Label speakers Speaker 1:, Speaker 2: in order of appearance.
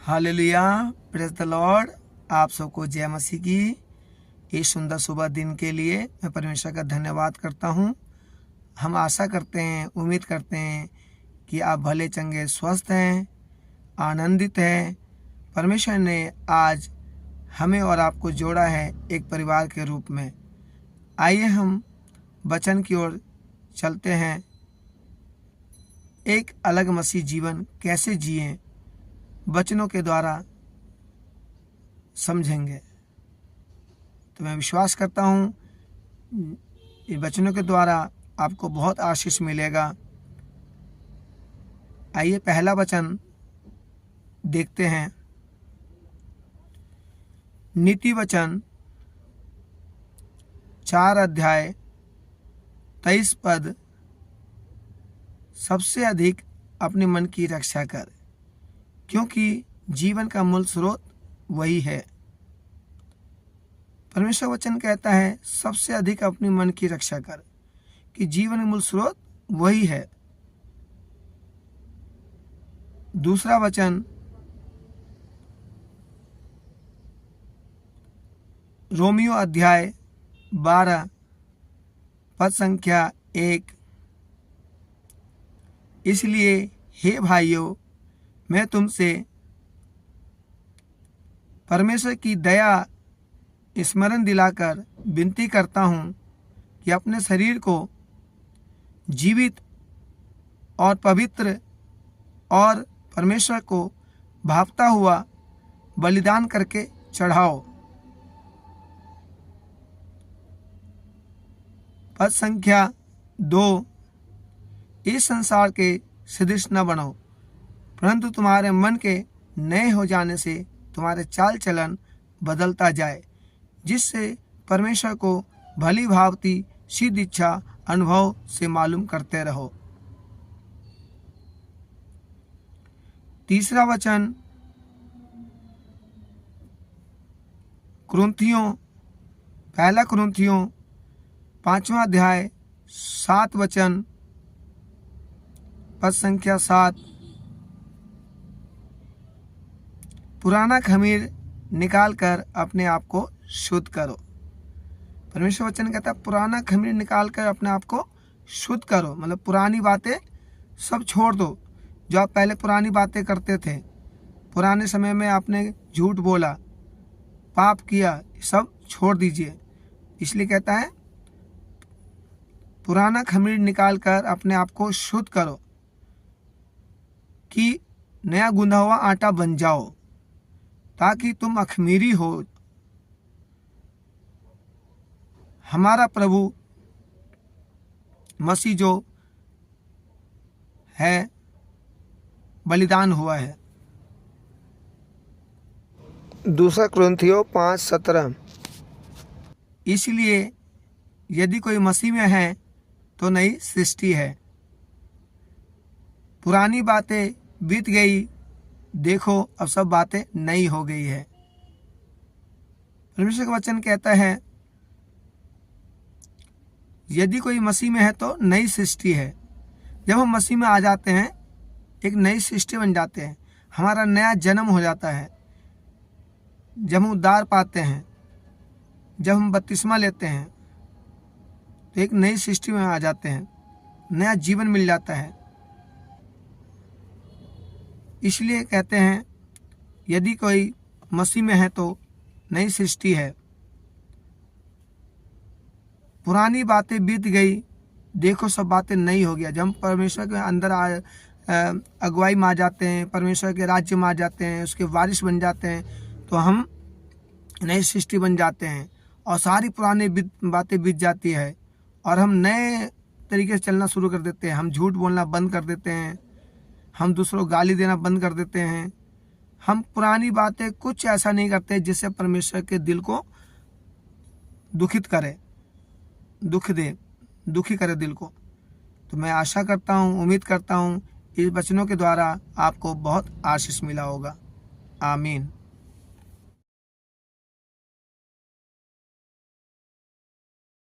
Speaker 1: Hallelujah, praise the Lord. आप सबको जय मसीह की। इस सुंदर सुबह दिन के लिए मैं परमेश्वर का धन्यवाद करता हूं। हम आशा करते हैं, उम्मीद करते हैं कि आप भले चंगे स्वस्थ हैं, आनंदित हैं। परमेश्वर ने आज हमें और आपको जोड़ा है एक परिवार के रूप में। आइए हम वचन की ओर चलते हैं। एक अलग मसीह जीवन कैसे जिएं, वचनों के द्वारा समझेंगे। तो मैं विश्वास करता हूँ इस वचनों के द्वारा आपको बहुत आशीष मिलेगा। आइए पहला वचन देखते हैं। नीति वचन 4 अध्याय 23 पद, सबसे अधिक अपने मन की रक्षा कर, क्योंकि जीवन का मूल स्रोत वही है। परमेश्वर वचन कहता है सबसे अधिक अपने मन की रक्षा कर, कि जीवन का मूल स्रोत वही है। दूसरा वचन रोमियो अध्याय 12 पद संख्या 1, इसलिए हे भाइयों, मैं तुमसे परमेश्वर की दया स्मरण दिलाकर विनती करता हूँ कि अपने शरीर को जीवित और पवित्र और परमेश्वर को भावता हुआ बलिदान करके चढ़ाओ। पद संख्या 2, इस संसार के सदृश न बनो, परंतु तुम्हारे मन के नए हो जाने से तुम्हारे चाल चलन बदलता जाए, जिससे परमेश्वर को भली भांति सिद्ध इच्छा अनुभव से मालूम करते रहो। तीसरा वचन पहला कुरिन्थियों 5वां अध्याय 7 वचन पद संख्या 7, पुराना खमीर निकाल कर अपने आप को शुद्ध करो। परमेश्वर वचन कहता है पुराना खमीर निकाल कर अपने आप को शुद्ध करो, मतलब पुरानी बातें सब छोड़ दो। जो आप पहले पुरानी बातें करते थे, पुराने समय में आपने झूठ बोला, पाप किया, सब छोड़ दीजिए। इसलिए कहता है पुराना खमीर निकाल कर अपने आप को शुद्ध करो, कि नया गूंधा हुआ आटा बन जाओ, ताकि तुम अखमीरी हो। हमारा प्रभु मसीह जो है बलिदान हुआ है। दूसरा कुरिन्थियों 5:17, इसलिए यदि कोई मसीह में है तो नई सृष्टि है, पुरानी बातें बीत गई, देखो अब सब बातें नई हो गई है। परमेश्वर का वचन कहता है यदि कोई मसीह में है तो नई सृष्टि है। जब हम मसीह में आ जाते हैं, एक नई सृष्टि बन जाते हैं, हमारा नया जन्म हो जाता है। जब हम उद्धार पाते हैं, जब हम बपतिस्मा लेते हैं, तो एक नई सृष्टि में आ जाते हैं, नया जीवन मिल जाता है। इसलिए कहते हैं यदि कोई मसीह में है तो नई सृष्टि है, पुरानी बातें बीत गई, देखो सब बातें नई हो गया। जब हम परमेश्वर के अंदर अगुवाई में आ जाते हैं, परमेश्वर के राज्य में आ जाते हैं, उसके वारिस बन जाते हैं, तो हम नई सृष्टि बन जाते हैं और सारी पुरानी बातें बीत जाती है और हम नए तरीके से चलना शुरू कर देते हैं। हम झूठ बोलना बंद कर देते हैं, हम दूसरों को गाली देना बंद कर देते हैं। हम पुरानी बातें कुछ ऐसा नहीं करते जिससे परमेश्वर के दिल को दुखित करे, दुखी करे दिल को। तो मैं आशा करता हूँ, उम्मीद करता हूँ इस वचनों के द्वारा आपको बहुत आशीष मिला होगा। आमीन।